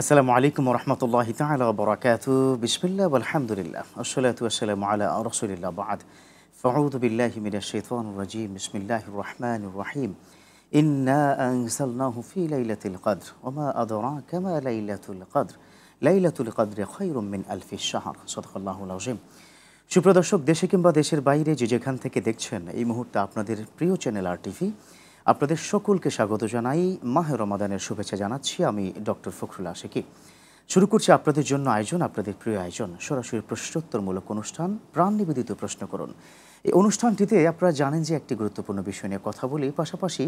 আসসালামু আলাইকুম রহমতুল্লাহি তাআলা ওয়া বারাকাতুহু বিসমিল্লাহ ওয়ালহামদুলিল্লাহ ওয়াসসালাতু ওয়াসসালামু আলা রাসূলিল্লাহ বা'দ ফাউযু বিল্লাহি মিনাশ শাইতানির রাজীম বিসমিল্লাহির রহমানির রহিম ইন্না আনজালনাহু ফি লাইলাতিল কদর ওয়া মা আদরাকা মা লাইলাতুল কদরি খায়রুম মিন আলফি শাহর সাদাকাল্লাহুল আযীম। সুপ্রিয় দর্শক, দেশে কিংবা দেশের বাইরে যে যেখান থেকে দেখছেন এই মুহূর্তে আপনাদের প্রিয় চ্যানেল RTV আপনাদের সকলকে স্বাগত জানাই। মাহে রমাদানের শুভেচ্ছা জানাচ্ছি আমি ডক্টর ফখরুল আশিকি। শুরু করছি আপনাদের জন্য আয়োজন, আপনাদের প্রিয় আয়োজন সরাসরি প্রশ্নোত্তরমূলক অনুষ্ঠান প্রাণ নিবেদিত প্রশ্ন করুন। এই অনুষ্ঠানটিতে আপনারা জানেন যে একটি গুরুত্বপূর্ণ বিষয় নিয়ে কথা বলি, পাশাপাশি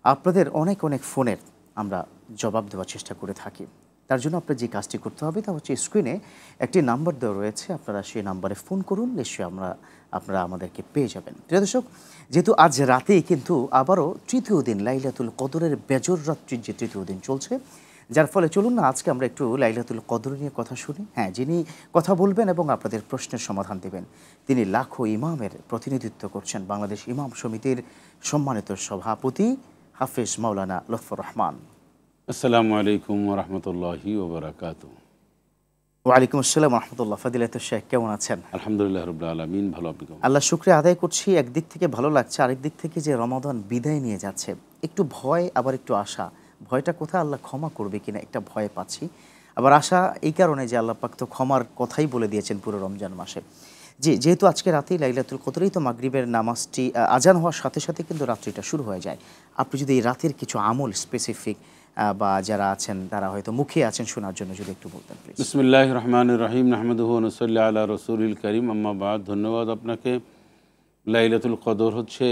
আপনাদের অনেক ফোনের আমরা জবাব দেওয়ার চেষ্টা করে থাকি। তার জন্য আপনার যে কাজটি করতে হবে তা হচ্ছে স্ক্রিনে একটি নাম্বার দেওয়া রয়েছে, আপনারা সেই নাম্বারে ফোন করুন, নিশ্চয়ই আপনারা আমাদেরকে পেয়ে যাবেন। প্রিয় দর্শক, যেহেতু আজ রাতেই কিন্তু আবারও তৃতীয় দিন লাইলাতুল কদরের বেজর রাত্রির যে তৃতীয় দিন চলছে, যার ফলে চলুন না আজকে আমরা একটু লাইলাতুল কদর নিয়ে কথা শুনি। হ্যাঁ, যিনি কথা বলবেন এবং আপনাদের প্রশ্নের সমাধান দেবেন তিনি লাখো ইমামের প্রতিনিধিত্ব করছেন, বাংলাদেশ ইমাম সমিতির সম্মানিত সভাপতি হাফেজ মাওলানা লুৎফর রহমান। আসসালামু আলাইকুম ওয়া রাহমাতুল্লাহি ওয়া বারাকাতুহু। ওয়ালাইকুম আসসালাম ওয়া রাহমাতুল্লাহ। ফাদিলাতুল শেখ, কেমন আছেন? আলহামদুলিল্লাহ রাব্বিল আলামিন, ভালো। আপনি কেমন? আল্লাহ শুকরিয়া আদায় করছি। একদিক থেকে ভালো লাগছে, আরেক দিক থেকে যে রমাদান বিদায় নিয়ে যাচ্ছে, একটু ভয় আবার একটু আশা। ভয়টা কোথায়, আল্লাহ ক্ষমা করবে কিনা একটা ভয় পাচ্ছি, আবার আশা এই কারণে যে আল্লাহ পাক তো ক্ষমার কথাই বলে দিয়েছেন পুরো রমজান মাসে। যেহেতু আজকে রাতেই লাইলাতুল কদরেই তো মাগরিবের নামাজটি আজান হওয়ার সাথে সাথে কিন্তু রাত্রিটা শুরু হয়ে যায়। আপনি যদি এই রাতের কিছু আমল স্পেসিফিক বা যারা আছেন তারা হয়তো মুখে আছেন শোনার জন্য যদি একটু বলতেন প্লিজ। বিসমিল্লাহির রহমানির রহিম, নাহমাদুহু ওয়া নুসাল্লি আলা রাসূলিল কারীম, আম্মা বাদ। ধন্যবাদ আপনাকে। লাইলাতুল কদর হচ্ছে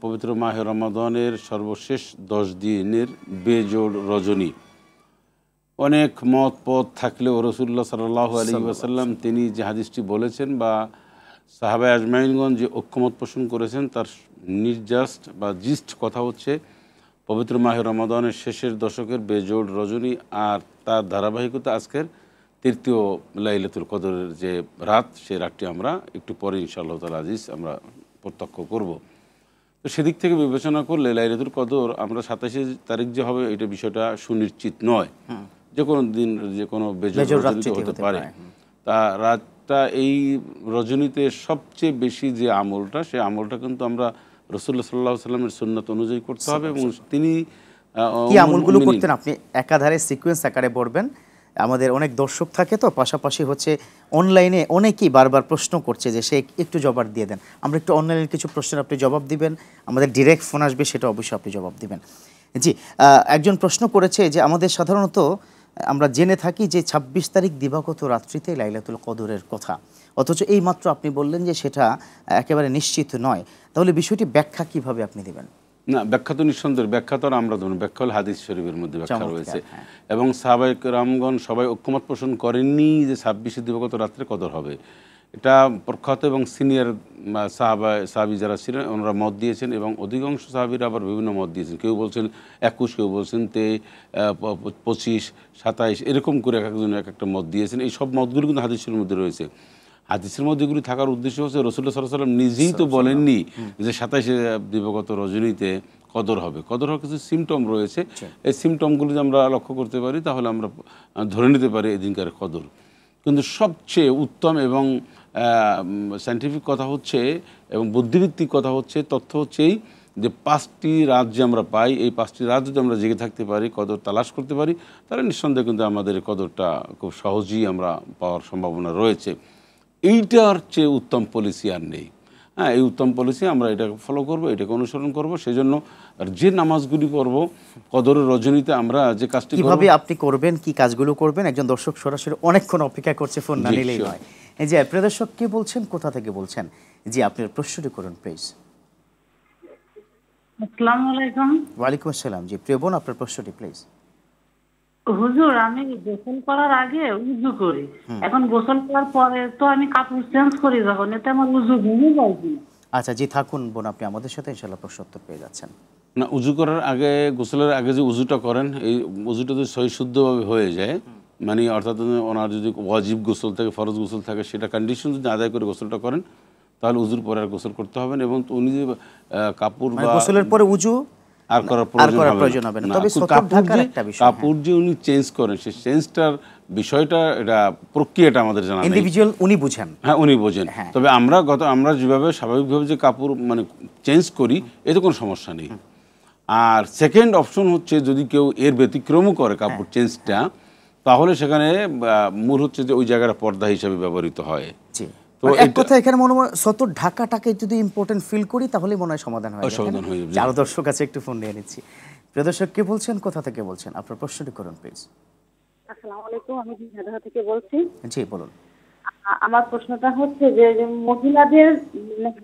পবিত্র মাহে রমাদানের সর্বশেষ 10 দিনের বেজোড় রজনী। অনেক মত পথ থাকলেও রাসূলুল্লাহ সাল্লাল্লাহু আলাইহি ওয়াসাল্লাম তিনি যে হাদিসটি বলেছেন বা সাহাবায়ে আজমাইনগণ যে ঐক্যমত পোষণ করেছেন তার নির্জাস্ট বা জিস্ট কথা হচ্ছে পবিত্র মাহে রমাদানের শেষের দশকের বেজোড় রজনী, আর তার ধারাবাহিকতা আজকের তৃতীয় লাইলাতুল কদরের যে রাত, সেই রাতটি আমরা একটু পরে ইনশাআল্লাহ তাআলা আজিজ আমরা প্রত্যক্ষ করব। তো সেদিক থেকে বিবেচনা করলে লাইলাতুল কদর আমরা 27 তারিখ যে হবে এটা বিষয়টা সুনিশ্চিত নয়। যে কোনো দিন যে কোনো বেজোড় রজনীতে হতে পারে। তা রাতটা এই রজনীতে সবচেয়ে বেশি যে আমলটা, সেই আমলটা কিন্তু আমরা রাসূলুল্লাহ সাল্লাল্লাহু আলাইহি ওয়াসাল্লামের সুন্নাত অনুযায়ী করতে হবে এবং তিনি কি আমলগুলো করতেন আপনি একাধারে সিকোয়েন্স আকারে বলবেন। আমাদের অনেক দর্শক থাকে, তো পাশাপাশি হচ্ছে অনলাইনে অনেকেই বারবার প্রশ্ন করছে যে সে একটু জবাব দিয়ে দেন। আমরা একটু অনলাইনের কিছু প্রশ্নের আপনি জবাব দিবেন, আমাদের ডিরেক্ট ফোন আসবে, সেটা অবশ্যই আপনি জবাব দিবেন। জি, একজন প্রশ্ন করেছে যে আমাদের সাধারণত আমরা জেনে থাকি যে 26 তারিখ দিবাগত রাত্রিতে লাইলাতুল কদরের কথা, অথচ এই মাত্র আপনি বললেন যে সেটা একেবারে নিশ্চিত নয়। তাহলে বিষয়টি ব্যাখ্যা কিভাবে আপনি দিবেন? না, ব্যাখ্যা তো নিঃসন্দেহ, ব্যাখ্যা তো আমরা ধরুন ব্যাখ্যা হল হাদিস শরীফের মধ্যে ব্যাখ্যা রয়েছে এবং সাহাবায়ে কেরামগণ সবাই ঐক্যমত পোষণ করেননি যে 26 দিবাগত রাত্রে কদর হবে। এটা প্রখ্যাত এবং সিনিয়র সাহাবী যারা ছিলেন ওনারা মত দিয়েছেন এবং অধিকাংশ সাহাবীরা আবার বিভিন্ন মত দিয়েছেন। কেউ বলছেন 21, কেউ বলছেন 25, 27, এরকম করে এক একজন এক একটা মত দিয়েছেন। এই সব মতগুলো কিন্তু হাদিসের মধ্যে রয়েছে। হাদিসের মধ্যে এগুলি থাকার উদ্দেশ্য হচ্ছে রাসূলুল্লাহ সাল্লাল্লাহু আলাইহি ওয়াসাল্লাম নিজেই তো বলেননি যে 27 দিবাগত রজনীতে কদর হবে। কদর হওয়ার কিছু সিমটম রয়েছে, এই সিমটমগুলো যদি আমরা লক্ষ্য করতে পারি তাহলে আমরা ধরে নিতে পারি এদিনকার কদর। কিন্তু সবচেয়ে উত্তম এবং সায়েন্টিফিক কথা হচ্ছে এবং বুদ্ধিভিত্তিক কথা হচ্ছে, তথ্য হচ্ছেই যে 5টি রাত যে আমরা পাই, এই 5টি রাত যদি আমরা জেগে থাকতে পারি, কদর তালাশ করতে পারি, তাহলে নিঃসন্দেহে কিন্তু আমাদের কদরটা খুব সহজেই আমরা পাওয়ার সম্ভাবনা রয়েছে। এইটার চেয়ে উত্তম পলিসি আর নেই। হ্যাঁ, এই উত্তম পলিসি আমরা এটাকে ফলো করব, এটাকে অনুসরণ করব। সেজন্য আর যে নামাজগুলি করব কদরের রজনীতে আমরা যে কাজটি কিভাবে আপনি করবেন, কি কাজগুলো করবেন, একজন দর্শক সরাসরি অনেকক্ষণ অপেক্ষা করছে, ফোন না নিলেই নয়। এই যে প্রিয় দর্শক, কে বলছেন, কোথা থেকে বলছেন? জি, আপনার প্রশ্নটি করুন প্লিজ। আসসালামু আলাইকুম। ওয়ালাইকুম আসসালাম। জি প্রিয় বোন, আপনার প্রশ্নটি প্লিজ। হুজুর, আমি গোসল করার আগে উযু করি, এখন গোসল করার পরে তো আমি কাপড় চেঞ্জ করি, যখন এতে আমার উযু ভেঙে যায় কি? আচ্ছা জি, থাকুন বোন, আপনি আমাদের সাথে ইনশাআল্লাহ প্রশ্ন উত্তর পেয়ে যাচ্ছেন। না, উজু করার আগে, গোসলের আগে যে উজুটা করেন, এই উজুটা যদি সহি শুদ্ধভাবে হয়ে যায়, মানে অর্থাৎ ওনার যদি ওয়াজিব গোসল থাকে, ফরজ গোসল থাকে, সেটা কন্ডিশন যদি আদায় করে গোসলটা করেন তাহলে উজুর পরে আর গোসল করতে হবে না। এবং উনি যে কাপড় বা গোসলের পরে উজু আর করার প্রয়োজন হবে না। তবে সতর ঢাকার একটা বিষয়, কাপড় যে উনি চেঞ্জ করেন, সেই চেঞ্জটার বিষয়টা, এটা প্রক্রিয়াটা আমাদের জানা নেই। ইন্ডিভিজুয়াল উনি বুঝেন, হ্যাঁ উনি বোঝেন। তবে আমরা যেভাবে স্বাভাবিকভাবে যে কাপড় মানে চেঞ্জ করি, এতে কোনো সমস্যা নেই। আর সেকেন্ড অপশন হচ্ছে যদি কেউ এর ব্যতিক্রমও করে কাপড় চেঞ্জটা, তাহলে সেখানে মূল হচ্ছে যে ওই জায়গাটা পর্দা হিসাবে ব্যবহৃত হয়। তো এক কথা এখানে মনে হয় সতর ঢাকাটাকে যদি ইম্পর্টেন্ট ফিল করি তাহলে মনে হয় সমাধান হয়ে যাবে। আরো দর্শক আছে, একটু ফোন নিয়ে নিচ্ছি। প্রিয় দর্শক, কে বলছেন, কোথা থেকে বলছেন, আপনার প্রশ্নটি করুন প্লিজ। আসসালামু আলাইকুম, আমি ঢাকা থেকে বলছি। জি বলুন। আমার প্রশ্নটা হচ্ছে যে মহিলাদের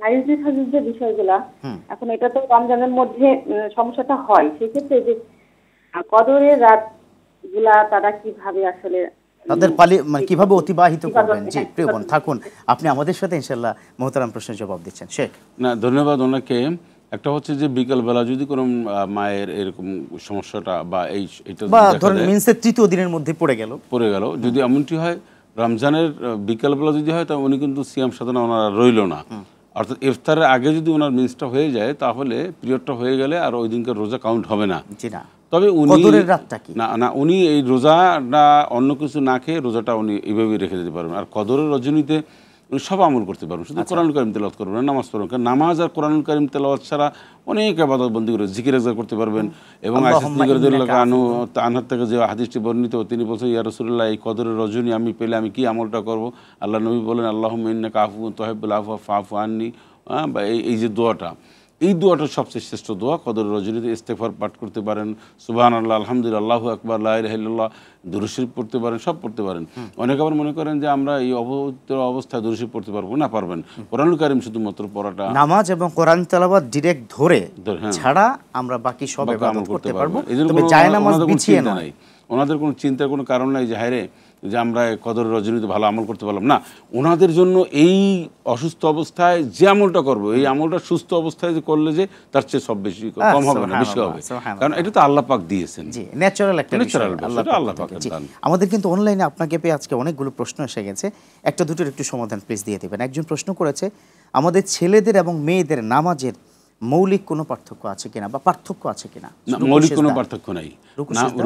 হাইজিন যে বিষয়গুলা, এখন এটা তো রমজানের মধ্যে সমস্যাটা হয়, সেক্ষেত্রে যে কদরের রাত গুলা তারা কিভাবে আসলে তাদের পালি মানে কিভাবে অতিবাহিত করবেন? জি প্রিয় বোন থাকুন, আপনি আমাদের সাথে ইনশাআল্লাহ মোহতারাম প্রশ্নের জবাব দিচ্ছেন। শেখ না, ধন্যবাদ ওনাকে। একটা হচ্ছে যে বিকালবেলা যদি কোনো মায়ের এরকম সমস্যাটা বা এটা বা ধরেন মিন্সের তৃতীয় দিনের মধ্যে পড়ে গেল, যদি এমনটি হয় রমজানের বিকালবেলা যদি হয়, তা উনি কিন্তু সিয়াম সাধনা ওনারা রইল না। অর্থাৎ ইফতারের আগে যদি ওনার মিন্সটা হয়ে যায়, তাহলে পিরিয়ডটা হয়ে গেলে আর ওই দিনকার রোজা কাউন্ট হবে না। তবে উনি এই রোজাটা অন্য কিছু না খেয়ে রোজাটা উনি এইভাবে রেখে দিতে পারবেন। আর কদরের রজনীতে উনি সব আমল করতে পারবেন, শুধু কোরআনুল কারীম তেলাওয়াত করবেন না, নামাজ পড়বেন। কারণ নামাজ আর কোরআনুল কারীম তেলাওয়াত ছাড়া অনেক ইবাদত বন্দি করে জিকির আজকার করতে পারবেন। এবং আনহার থেকে যে হাদিসটি বর্ণিত, তিনি বলছেন, ইয়া রাসূলুল্লাহ, এই কদরের রজনী আমি পেলে আমি কি আমলটা করব? আল্লাহ নবী বলেন, আল্লাহুম্মা ইন্নাকা আফুউন তুহিব্বুল আফওয়া ফাআফু আন্নী। বা এই যে দোয়াটা, এই দোয়াটা সবচেয়ে শ্রেষ্ঠ দোয়া। কদরের রজনীতে ইস্তেগফার পাঠ করতে পারেন, সুবহানাল্লাহ, আলহামদুলিল্লাহ, আল্লাহু আকবার, লা ইলাহা ইল্লাল্লাহ, দুরূদ শরীফ পড়তে পারেন, সব পড়তে পারেন। অনেকে আবার মনে করেন যে আমরা এই অপবিত্র অবস্থায় দুরূদ শরীফ পড়তে পারবো না, পারবেন। কোরআনুল কারীম শুধুমাত্র পড়াটা, নামাজ এবং কোরআন তেলাওয়াত ডিরেক্ট ধরে ছাড়া আমরা বাকি সব ইবাদত করতে পারবো। তবে জায়নামাজ বিছিয়ে নয়। ওনাদের কোনো চিন্তার কোনো কারণ নাই যে হায়রে যে আমরা কদরের রজনীতে ভালো আমল করতে পারলাম না। ওনাদের জন্য এই অসুস্থ অবস্থায় যে আমলটা করবো, এই আমলটা সুস্থ অবস্থায় যে করলে যে তার চেয়ে সব বেশি কম হবে না, বেশি হবে। কারণ এটা তো আল্লাহ পাক দিয়েছেন, ন্যাচারাল একটা বিষয়, আল্লাহ পাক। আমাদের কিন্তু অনলাইনে আপনাকে পেয়ে আজকে অনেকগুলো প্রশ্ন এসে গেছে, একটা দুটোর একটু সমাধান প্লিজ দিয়ে দেবেন। একজন প্রশ্ন করেছে, আমাদের ছেলেদের এবং মেয়েদের নামাজের মৌলিক কোনো পার্থক্য আছে কিনা বা পার্থক্য আছে কিনা? মৌলিক কোনো পার্থক্য নাই।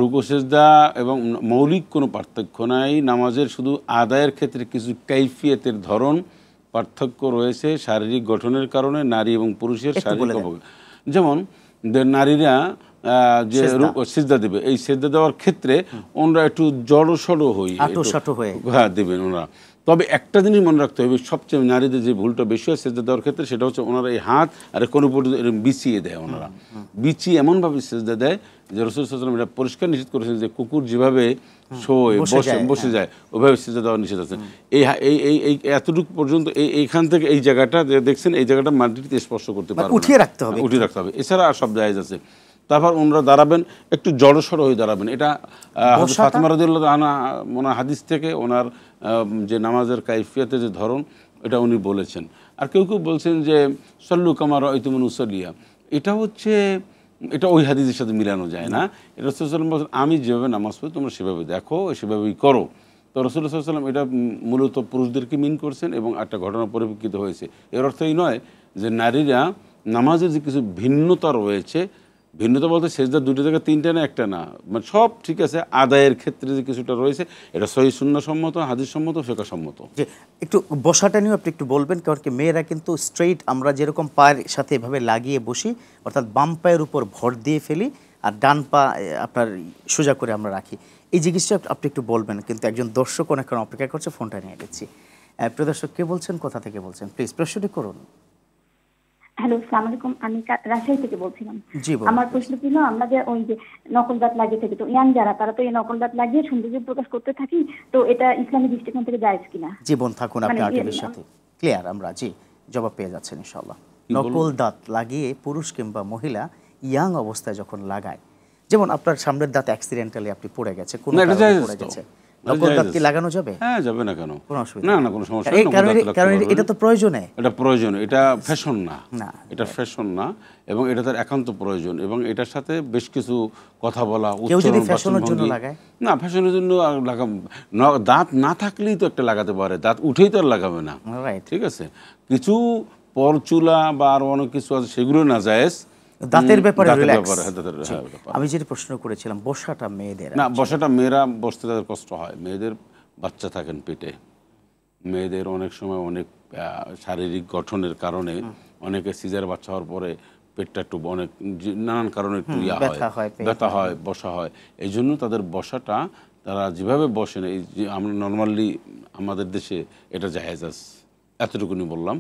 রুকু সিজদা এবং মৌলিক কোনো পার্থক্য নাই। নামাজের শুধু আদায়ের ক্ষেত্রে কিছু কাইফিয়তের ধরন পার্থক্য রয়েছে শারীরিক গঠনের কারণে, নারী এবং পুরুষের শারীরিক। যেমন নারীরা যে সিজদা দেবে, এই সিজদা দেওয়ার ক্ষেত্রে ওনারা একটু জড়সড় হ্যাঁ দেবেন ওনারা। তবে একটা জিনিস মনে রাখতে হবে, সবচেয়ে নারীদের যে ভুলটা বেশি হয় সেজদা দেওয়ার ক্ষেত্রে, সেটা হচ্ছে ওনারা এই হাত আর কোনো পর্যন্ত এরকম বিছিয়ে দেয়। ওনারা বিছিয়ে এমনভাবে সেজদা দেয় যে রাসূল সাল্লাল্লাহু আলাইহি ওয়াসাল্লাম এটা পরিষ্কার নিষেধ করেছেন যে কুকুর যেভাবে শোয় বসে যায় ওইভাবে সেজদা দেওয়া নিষেধ আছে। এই এতটুকু পর্যন্ত এইখান থেকে এই জায়গাটা দেখছেন, এই জায়গাটা মাটিতে স্পর্শ করতে পারবে, উঠিয়ে রাখতে হবে। এছাড়া আর সব জায়েজ আছে। তারপর ওনারা দাঁড়াবেন, একটু জড়সড় হয়ে দাঁড়াবেন। এটা ফাতেমা রাদিয়াল্লাহু আনহা ওনার হাদিস থেকে ওনার যে নামাজের কাইফিয়াতের যে ধরন, এটা উনি বলেছেন। আর কেউ কেউ বলছেন যে সল্লু কামা রাআইতুমুনি উসাল্লি, এটা ওই হাদিসের সাথে মিলানো যায় না। এটা রাসূল সাল্লাল্লাহু আলাইহি ওয়াসাল্লাম আমি যেভাবে নামাজ পড়ি তোমরা সেভাবে দেখো, সেভাবেই করো। তো রাসূল সাল্লাল্লাহু আলাইহি ওয়াসাল্লাম এটা মূলত পুরুষদেরকে মিন করছেন এবং একটা ঘটনা পরিপ্রেক্ষিত হয়েছে। এর অর্থ এই নয় যে নারীরা নামাজের যে কিছু ভিন্নতা রয়েছে, ভিন্নতা বলতে সেজদা দুটো জায়গায় তিনটা না একটা না, মানে সব ঠিক আছে, আদায়ের ক্ষেত্রে যে কিছুটা রয়েছে এটা সহিহ সুন্নাহ সম্মত, হাদিস সম্মত, ফিকহ সম্মত। যে একটু বসাটা নিয়ে আপনি একটু বলবেন, কারণ কি মেয়েরা কিন্তু স্ট্রেইট আমরা যেরকম পায়ের সাথে এভাবে লাগিয়ে বসি, অর্থাৎ বাম পায়ের উপর ভর দিয়ে ফেলি আর ডান পা আপনার সোজা করে আমরা রাখি, এই জিনিসটা আপনি একটু বলবেন। কিন্তু একজন দর্শক অনেকক্ষণ অপেক্ষা করছে, ফোনটা নিয়ে নিচ্ছি। প্রিয় দর্শক, কে বলছেন, কোথা থেকে বলছেন, প্লিজ প্রশ্নটি করুন। হ্যালো, আসসালামু আলাইকুম, আমি রাজশাহী থেকে বলছিলাম। জি বলুন। আমার প্রশ্ন ছিল, আমরা যে ওই যে নকল দাঁত লাগিয়ে থাকি, তো ইয়াং যারা তারা তো এই নকল দাঁত লাগিয়ে সৌন্দর্য প্রকাশ করতে থাকি, তো এটা ইসলামী দৃষ্টিকোণ থেকে জায়েজ কিনা? জীবন থাকুন আপনি আর্টিভির সাথে ক্লিয়ার, আমরা জি জবাব পেয়ে যাচ্ছেন ইনশাআল্লাহ। নকল দাঁত লাগিয়ে পুরুষ কিংবা মহিলা ইয়াং অবস্থায় যখন লাগায়, যেমন আপনার সামনের দাঁত অ্যাক্সিডেন্টালি আপনি পড়ে গেছে, কোনো কারণে পড়ে গেছে, নকল দাঁত কি লাগানো যাবে? হ্যাঁ, যাবে না কেন? কোনো অসুবিধা না, কোনো সমস্যা নেই। কারণ এটা তো প্রয়োজনে, এটা প্রয়োজন, এটা ফ্যাশন না, এটা ফ্যাশন না, এবং এটা তার একান্ত প্রয়োজন। এবং এটার সাথে বেশ কিছু কথা বলা, কেউ যদি ফ্যাশনের জন্য লাগায়, না ফ্যাশনের জন্য দাঁত না থাকলেই তো একটা লাগাতে পারে, দাঁত উঠেই তো আর লাগাবে না, ঠিক আছে? কিছু পরচুলা বা আরো অনেক কিছু আছে, সেগুলো না জায়েজ, দাঁতের ব্যাপারে দাঁতের রিল্যাক্স। ব্যাপারে, হ্যাঁ, দাঁতের, হ্যাঁ, ব্যাপারে। আমি যেটা প্রশ্ন করেছিলাম বসাটা মেয়েদের, না, বসাটা মেয়েরা বসতে তাদের কষ্ট হয়, মেয়েদের বাচ্চা থাকেন পেটে, মেয়েদের অনেক সময় অনেক শারীরিক গঠনের কারণে অনেকে সিজার বাচ্চা হওয়ার পরে পেটটা একটু অনেক নানান কারণে একটু ব্যথা হয়, বসা হয়। এই জন্য তাদের বসাটা তারা যেভাবে বসেন, এই যে আমরা নর্মালি আমাদের দেশে এটা জায়েজ আছে, এতটুকুনি বললাম।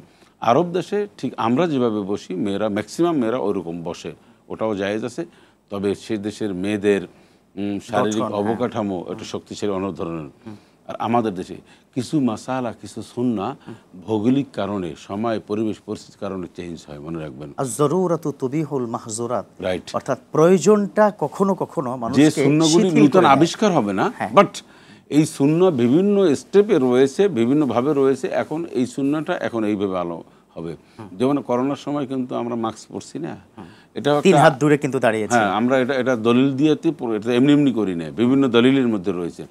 আরব দেশে ঠিক আমরা যেভাবে বসি মেয়েরা, ম্যাক্সিমাম মেয়েরা ওইরকম বসে, ওটাও জায়েজ আছে। তবে সেই দেশের মেয়েদের শারীরিক অবকাঠামো একটু শক্তিশালী অন্য ধরনের। আর আমাদের দেশে কিছু মাসালা, কিছু সুন্নাহ ভৌগোলিক কারণে, সময়, পরিবেশ, পরিস্থিতির কারণে চেঞ্জ হয়, মনে রাখবেন। আয-যরুরাতু তুবিহুল মাহযুরাত, রাইট। অর্থাৎ প্রয়োজনটা কখনো কখনো মানুষকে যে সুন্নাহগুলি নতুন আবিষ্কার হবে না, বাট এই সুন্নাহ বিভিন্ন স্টেপে রয়েছে, বিভিন্নভাবে রয়েছে। এখন এই সুন্নাহটা এখন এইভাবে আলো হবে। যেমন করোনার সময় কিন্তু আমরা মাস্ক পরছি না, এটা 3 হাত দূরে কিন্তু দাঁড়িয়েছে। হ্যাঁ, আমরা এটা দলিল দিয়ে এটা এমনি এমনি করি না, বিভিন্ন দলিলের মধ্যে রয়েছে।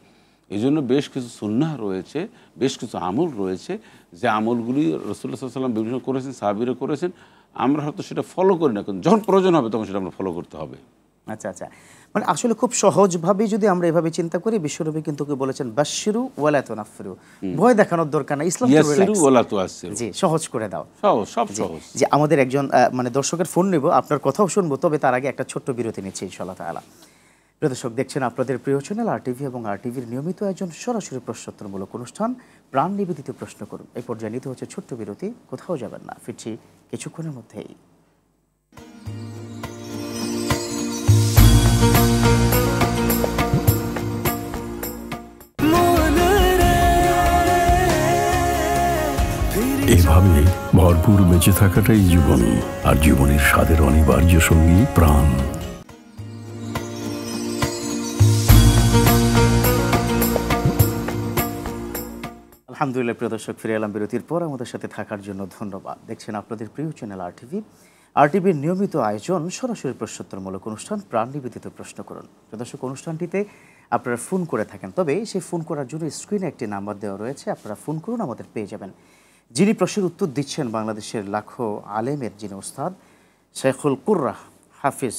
এই জন্য বেশ কিছু সুন্নাহ রয়েছে, বেশ কিছু আমল রয়েছে, যে আমলগুলি রাসূলুল্লাহ সাল্লাল্লাহু আলাইহি ওয়াসাল্লাম বিভিন্ন করেছেন, সাহাবীরা করেছেন। আমরা হয়তো সেটা ফলো করি না, কিন্তু যখন প্রয়োজন হবে তখন সেটা আমরা ফলো করতে হবে। আচ্ছা আচ্ছা, মানে আসলে খুব সহজভাবে যদি আমরা এভাবে চিন্তা করি, বিশ্বনবী কিন্তু বলেছেন বাশশিরু ওয়ালা তুনাফফিরু, ভয় দেখানোর দরকার না, ইসলাম তো ইয়াসসিরু ওয়ালা তুআসসিরু, জি, সহজ করে দাও, সব সহজ। যে আমাদের একজন মানে দর্শকের ফোন নেব, আপনার কথাও শুনবো, তবে তার আগে একটা ছোট্ট বিরতি নিচ্ছি ইনশাআল্লাহ তাআলা। প্রিয় দর্শক, দেখছেন আপনাদের প্রিয় চ্যানেল RTV এবং RTVর নিয়মিত একজন সরাসরি প্রশ্নোত্তরমূলক অনুষ্ঠান প্রাণ নিবেদিত প্রশ্ন করুন। এই পর্যায়ে নিতে হচ্ছে ছোট্ট বিরতি, কোথাও যাবেন না, ফিরছি কিছুক্ষণের মধ্যেই। এভাবে ভরপুর বেঁচে থাকাটাই জীবন, আর জীবনের স্বাদের অনিবার্য সঙ্গী প্রাণ। আলহামদুলিল্লাহ, প্রিয় দর্শক, ফিরে এলাম বিরতির পর। আমাদের সাথে থাকার জন্য ধন্যবাদ। দেখছেন আপনাদের প্রিয় চ্যানেল RTVর নিয়মিত আয়োজন সরাসরি প্রশ্নোত্তরমূলক অনুষ্ঠান প্রাণ নিবেদিত প্রশ্ন করুন। প্রিয় দর্শক, অনুষ্ঠানটিতে আপনারা ফোন করে থাকেন, তবে সেই ফোন করার জন্য স্ক্রিনে একটি নাম্বার দেওয়া রয়েছে, আপনারা ফোন করুন, আমাদের পেয়ে যাবেন। যিনি প্রশ্নের উত্তর দিচ্ছেন বাংলাদেশের লাখো আলেমের যিনি ওস্তাদ শেখুল কুররা হাফিজ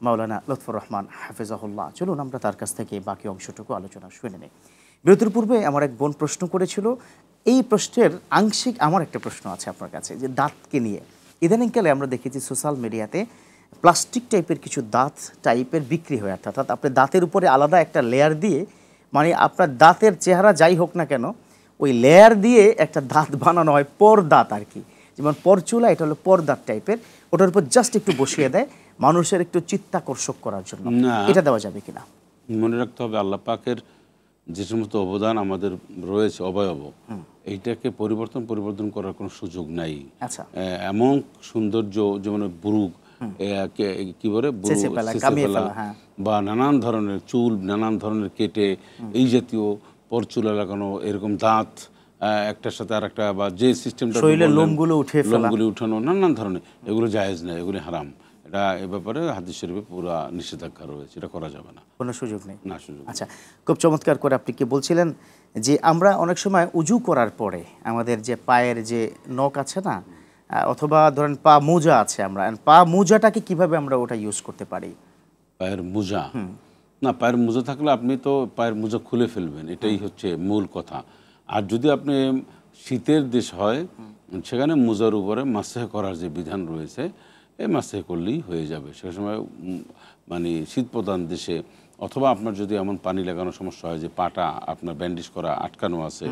মাওলানা লুৎফর রহমান হাফিজাহুল্লাহ। চলুন আমরা তার কাছ থেকে বাকি অংশটুকু আলোচনা শুনে নিই। বিরতির পূর্বে আমার এক বোন প্রশ্ন করেছিল, এই প্রশ্নের আংশিক আমার একটা প্রশ্ন আছে আপনার কাছে, যে দাঁতকে নিয়ে ইদানিংকালে আমরা দেখেছি সোশ্যাল মিডিয়াতে প্লাস্টিক টাইপের কিছু দাঁত টাইপের বিক্রি হয়, অর্থাৎ আপনি দাঁতের উপরে আলাদা একটা লেয়ার দিয়ে, মানে আপনার দাঁতের চেহারা যাই হোক না কেন, ওই লেয়ার দিয়ে একটা দাঁত বানানো হয়, পর দাঁত আর কি, যেমন পরচুলা, এটা হলো পর দাঁত টাইপের, ওটার উপর জাস্ট একটু বসিয়ে দেয় মানুষের একটু চিত্তাকর্ষক করার জন্য। এটা দেওয়া যাবে কিনা? মনে রাখতে হবে আল্লাহ পাকের যে সমস্ত অবদান আমাদের রয়েছে অবয়ব, এইটাকে পরিবর্তন করার কোনো সুযোগ নাই। আচ্ছা, এমন সৌন্দর্য, যেমন বুরুক, কি বলে বা নানান ধরনের চুল, নানান ধরনের কেটে এই জাতীয় পরচুলা লাগানো, এরকম দাঁত একটার সাথে আর একটা, বা যে সিস্টেমটা লোমগুলো উঠানো, নানান ধরনের, এগুলো জায়েজ না, এগুলি হারাম। এটা এ ব্যাপারে হাদিস শরীফে পুরো নিষেধাজ্ঞা রয়েছে, এটা করা যাবে না, কোনো সুযোগ নেই, না সুযোগ। আচ্ছা, খুব চমৎকার করে আপনি কি বলছিলেন যে আমরা অনেক সময় উজু করার পরে আমাদের যে পায়ের যে নখ আছে না, অথবা ধরেন পা মোজা আছে, আমরা পা মোজাটাকে কিভাবে আমরা ওটা ইউজ করতে পারি? পায়ের মোজা না, পায়ের মোজা থাকলে আপনি তো পায়ের মোজা খুলে ফেলবেন, এটাই হচ্ছে মূল কথা। আর যদি আপনি শীতের দেশ হয়, সেখানে মোজার উপরে মাসেহ করার যে বিধান রয়েছে, এই মাসেহ করলেই হয়ে যাবে। সে সময় মানে শীত প্রধান দেশে, অথবা আপনার যদি এমন পানি লাগানোর সমস্যা হয় যে পাটা আপনার ব্যান্ডেজ করা আটকানো আছে,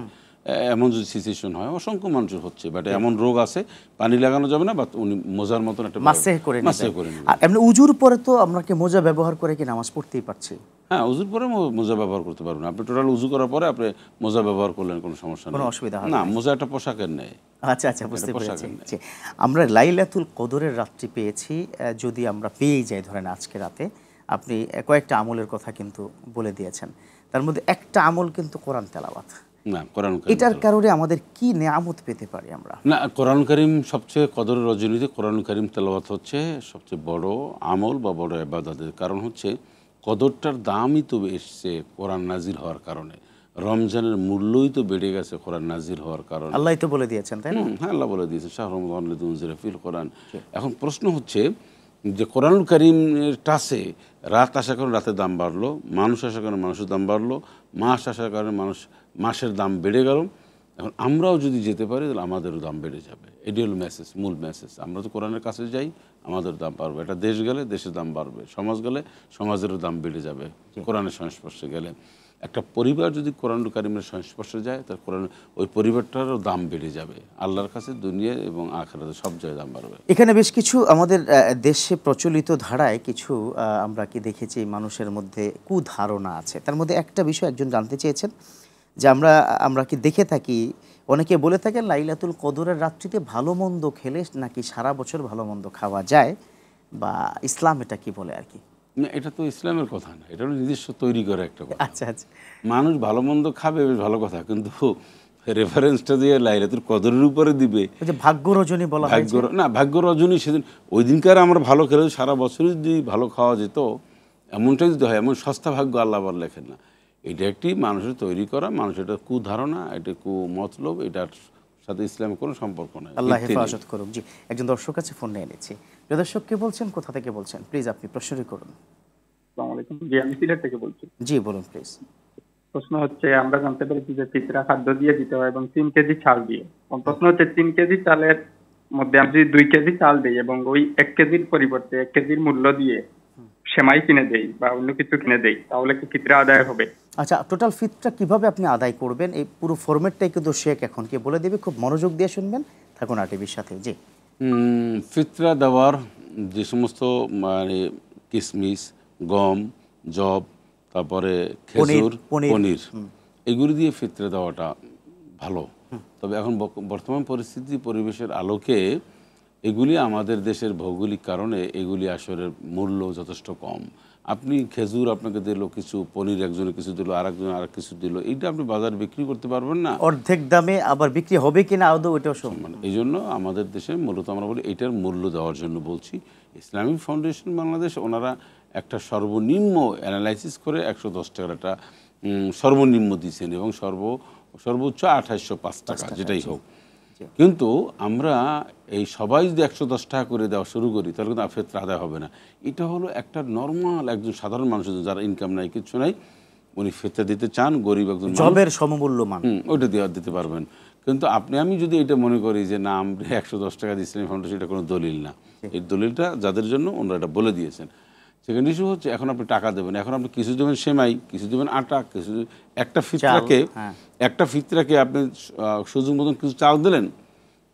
এমন যদি সিচুয়েশন হয়, অসংখ্য মানুষের হচ্ছে, বাট এমন রোগ আছে পানি লাগানো যাবে না, বা উনি মোজার মতন একটা মাসেহ করে নেবেন। আর এমনি উজুর পরে তো আমরা কি মোজা ব্যবহার করে কি নামাজ পড়তেই পারছি? হ্যাঁ, উজুর পরে মোজা ব্যবহার করতে পারবেন আপনি। টোটাল উজু করার পরে আপনি মোজা ব্যবহার করলেন, কোনো সমস্যা নেই, কোনো অসুবিধা হবে না। মোজা একটা পোশাকের নেই। আচ্ছা আচ্ছা, বুঝতে পেরেছি। আমরা লাইলাতুল কদরের রাত্রি পেয়েছি, যদি আমরা পেয়ে যাই, ধরেন আজকে রাতে, আপনি কয়েকটা আমলের কথা কিন্তু বলে দিয়েছেন, তার মধ্যে একটা আমল কিন্তু কোরআন তেলাওয়াত। না, কোরআন এটার কারণে আমাদের কি নেয়ামত পেতে পারি আমরা? না, কোরআন কারীম সবচেয়ে কদরের রজনীতে কোরআন কারীম তেলাওয়াত হচ্ছে সবচেয়ে বড় আমল বা বড় ইবাদতের। কারণ হচ্ছে কদরটার দামই তো এসছে কোরআন নাজিল হওয়ার কারণে, রমজানের মূল্যই তো বেড়ে গেছে কোরআন নাজিল হওয়ার কারণে। আল্লাহ তো বলে দিয়েছেন, তাই না? হ্যাঁ, আল্লাহ বলে দিয়েছে শাহরু রমজান লিতুনজিরা ফিল কোরআন। এখন প্রশ্ন হচ্ছে যে কোরআনুল কারীমের টাসে রাত আসার কারণে রাতের দাম বাড়লো, মানুষ আসার কারণে মানুষের দাম বাড়লো, মাস আসার কারণে মাসের দাম বেড়ে গেল। এখন আমরাও যদি যেতে পারি তাহলে আমাদেরও দাম বেড়ে যাবে। এটি হলো মেসেজ, মূল মেসেজ। আমরা তো কোরআনের কাছে যাই, আমাদের দাম বাড়বে। একটা দেশ গেলে দেশের দাম বাড়বে, সমাজ গেলে সমাজেরও দাম বেড়ে যাবে কোরআনের সংস্পর্শে গেলে। একটা পরিবার যদি কোরআনুল কারীমের সংস্পর্শে যায় তার কোরআন ওই পরিবারটারও দাম বেড়ে যাবে আল্লাহর কাছে, দুনিয়া এবং আখিরাতে সব জায়গায় দাম বাড়বে। এখানে বেশ কিছু আমাদের দেশে প্রচলিত ধারায় কিছু আমরা কি দেখেছি মানুষের মধ্যে কুধারণা আছে। তার মধ্যে একটা বিষয় একজন জানতে চেয়েছেন যে আমরা কি দেখে থাকি, অনেকে বলে থাকেন লাইলাতুল কদরের রাত্রিতে ভালো মন্দ খেলে নাকি সারা বছর ভালো মন্দ খাওয়া যায়, বা ইসলাম এটা কি বলে আর কি। না, এটা তো ইসলামের কথা না, এটা হলো নিজস্ব তৈরি করা একটা কথা। আচ্ছা আচ্ছা, মানুষ ভালো মন্দ খাবে, বেশ ভালো কথা, কিন্তু রেফারেন্সটা দিয়ে লাইলাতুল কদরের উপরে দিবে। ওই যে ভাগ্য রজনী বলা হয় না, ভাগ্য রজনী সেদিন ওই দিনকার আমরা ভালো খেলে সারা বছরই যদি ভালো খাওয়া যেত, এমনটাই যদি হয়, এমন সস্তা ভাগ্য আল্লাহ আবার লেখেন না। এটা একটি মানুষের তৈরি করা, মানুষের এটা কুধারণা, এটা কুমতলব, এটার সাথে ইসলামের কোনো সম্পর্ক নাই। আল্লাহ হেফাজত করুক। জি, একজন দর্শক আছে, ফোন নিয়ে নিচ্ছি। প্রিয় দর্শক, কে বলছেন, কোথা থেকে বলছেন? প্লিজ আপনি প্রশ্নটি করুন। আসসালামু আলাইকুম। জি, আমি সিলেট থেকে বলছি। জি বলুন প্লিজ। প্রশ্ন হচ্ছে, আমরা জানতে পেরেছি যে ফিতরা খাদ্য দিয়ে দিতে হয় এবং 3 কেজি চাল দিয়ে। প্রশ্ন হচ্ছে 3 কেজি চালের মধ্যে আমি যদি 2 কেজি চাল দিই এবং ওই 1 কেজির পরিবর্তে 1 কেজির মূল্য দিয়ে সেমাই কিনে দেই বা অন্য কিছু কিনে দেই, তাহলে কি ফিতরা আদায় হবে? আচ্ছা, টোটাল ফিতরা কিভাবে আপনি আদায় করবেন এই পুরো ফরম্যাটটাই কিন্তু শেখ এখন কে বলে দেবে, খুব মনোযোগ দিয়ে শুনবেন, থাকুন আরটিভির সাথে। জি, ফিতরা দেওয়ার যে সমস্ত মানে কিশমিশ, গম, জব, তারপরে খেজুর, পনির, এগুলি দিয়ে ফিতরা দেওয়াটা ভালো। তবে এখন বর্তমান পরিস্থিতি পরিবেশের আলোকে এগুলি আমাদের দেশের ভৌগোলিক কারণে এগুলি আসলে মূল্য যথেষ্ট কম। আপনি খেজুর আপনাকে দিল কিছু, পনির একজনে কিছু দিল, আরেকজন আরেক কিছু দিল, এইটা আপনি বাজারে বিক্রি করতে পারবেন না, অর্ধেক দামে আবার বিক্রি হবে কিনা আদৌ এটাও সম্মান। এই জন্য আমাদের দেশে মূলত আমরা বলি এটার মূল্য দেওয়ার জন্য বলছি। ইসলামিক ফাউন্ডেশন বাংলাদেশ ওনারা একটা সর্বনিম্ন অ্যানালাইসিস করে 110 টাকার একটা সর্বনিম্ন দিয়েছেন এবং সর্বোচ্চ 2805 টাকা, যেটাই হোক। কিন্তু আমরা এই সবাই যদি 110 টাকা করে দেওয়া শুরু করি তাহলে কিন্তু ফিতরা আদায় হবে না। এটা হলো একটা নর্মাল একজন সাধারণ মানুষের, যারা ইনকাম নাই, কিছু নাই, উনি ফিতরা দিতে চান, গরিব একজন জবের সমমূল্য মান, ওইটা দিতে পারবেন। কিন্তু আমি যদি এটা মনে করি যে না, আমরা 110 টাকা দিচ্ছি ফাউন্ডেশন, এটা কোনো দলিল না। এই দলিলটা যাদের জন্য ওনারা এটা বলে দিয়েছেন। সেকেন্ড ইস্যু হচ্ছে, এখন আপনি টাকা দেবেন, এখন আপনি কিছু দেবেন সেমাই, কিছু দেবেন আটা, কিছু একটা ফিতরাকে আপনি সুযোগ মতন কিছু চাল দিলেন,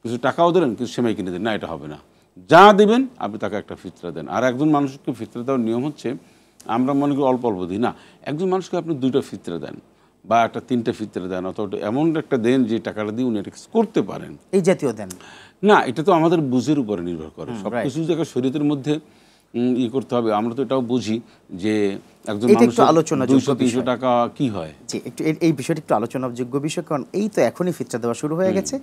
কিছু টাকাও দিলেন, কিছু সেমাই কিনে দেন, না, এটা হবে না। যা দেবেন আপনি তাকে একটা ফিতরা দেন। আর একজন মানুষকে ফিতরা দেওয়ার নিয়ম হচ্ছে, আমরা মনে করি অল্প অল্প দিই না, একজন মানুষকে আপনি 2টা ফিতরা দেন বা একটা 3টে ফিতরা দেন, অথবা এমন একটা দেন যে টাকাটা দিয়ে উনি এটা করতে পারেন, এই জাতীয় দেন না। এটা তো আমাদের বুঝের উপরে নির্ভর করে, সব কিছু জায়গায় শরীয়তের মধ্যে করতে হবে। আমরা তো এটাও বুঝি যে একজন মানুষের 200-300 টাকা কি হয়। জি, একটু এই বিষয়টা একটু আলোচনাযোগ্য বিষয়, কারণ এই তো এখনই ফিতরা দেওয়া শুরু হয়ে গেছে।